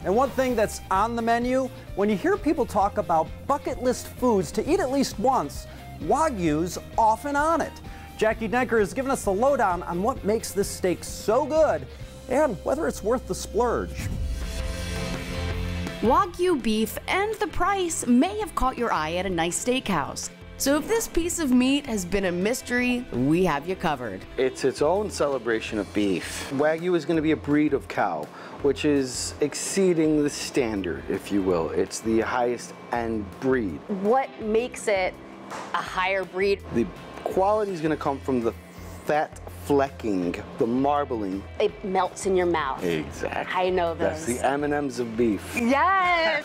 And one thing that's on the menu, when you hear people talk about bucket list foods to eat at least once, Wagyu's often on it. Jackie Denker has given us the lowdown on what makes this steak so good and whether it's worth the splurge. Wagyu beef and the price may have caught your eye at a nice steakhouse. So if this piece of meat has been a mystery, we have you covered. It's its own celebration of beef. Wagyu is going to be a breed of cow, which is exceeding the standard, if you will. It's the highest end breed. What makes it a higher breed? The quality is going to come from the fat flecking, the marbling. It melts in your mouth. Exactly. I know those. That's the M&Ms of beef. Yes!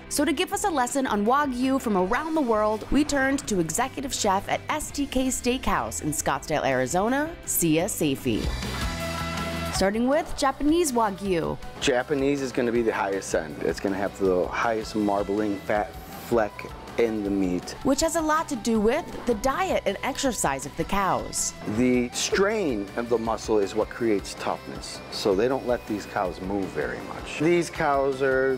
So to give us a lesson on Wagyu from around the world, we turned to executive chef at STK Steakhouse in Scottsdale, Arizona, Sia Safi. Starting with Japanese Wagyu. Japanese is going to be the highest end. It's going to have the highest marbling fat fleck in the meat. Which has a lot to do with the diet and exercise of the cows. The strain of the muscle is what creates toughness, so they don't let these cows move very much. These cows are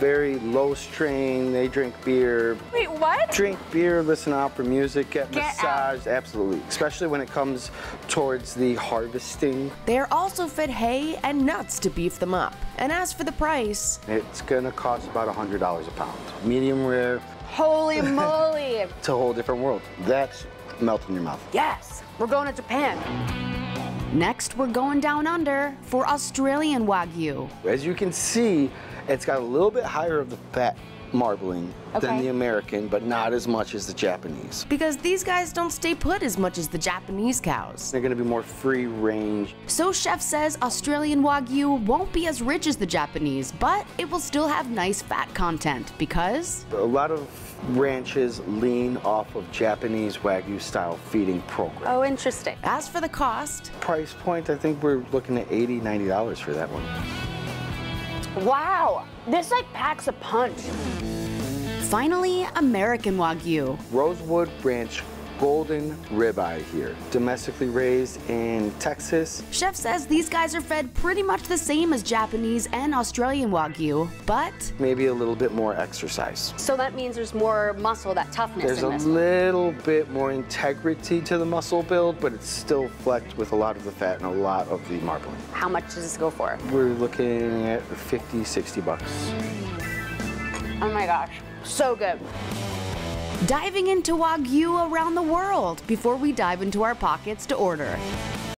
very low strain, they drink beer. Wait, what? Drink beer, listen to opera music, get massaged, out. Absolutely. Especially when it comes towards the harvesting. They're also fed hay and nuts to beef them up. And as for the price, it's gonna cost about $100 a pound. Medium rare. Holy moly! It's a whole different world. That's melt in your mouth. Yes, we're going to Japan. Next, we're going down under for Australian Wagyu. As you can see, it's got a little bit higher of the fat marbling than the American, but not as much as the Japanese. Because these guys don't stay put as much as the Japanese cows. They're gonna be more free range. So chef says Australian Wagyu won't be as rich as the Japanese, but it will still have nice fat content because a lot of ranches lean off of Japanese Wagyu style feeding program. Oh, interesting. As for the cost, price point, I think we're looking at $80, $90 for that one. Wow, this like packs a punch. Finally, American Wagyu. Rosewood Ranch golden ribeye here, domestically raised in Texas. Chef says these guys are fed pretty much the same as Japanese and Australian Wagyu, but maybe a little bit more exercise. So that means there's more muscle, that toughness There's in this. a little bit more integrity to the muscle build, but it's still flecked with a lot of the fat and a lot of the marbling. How much does this go for? We're looking at 50, 60 bucks. Oh my gosh, so good. Diving into Wagyu around the world before we dive into our pockets to order.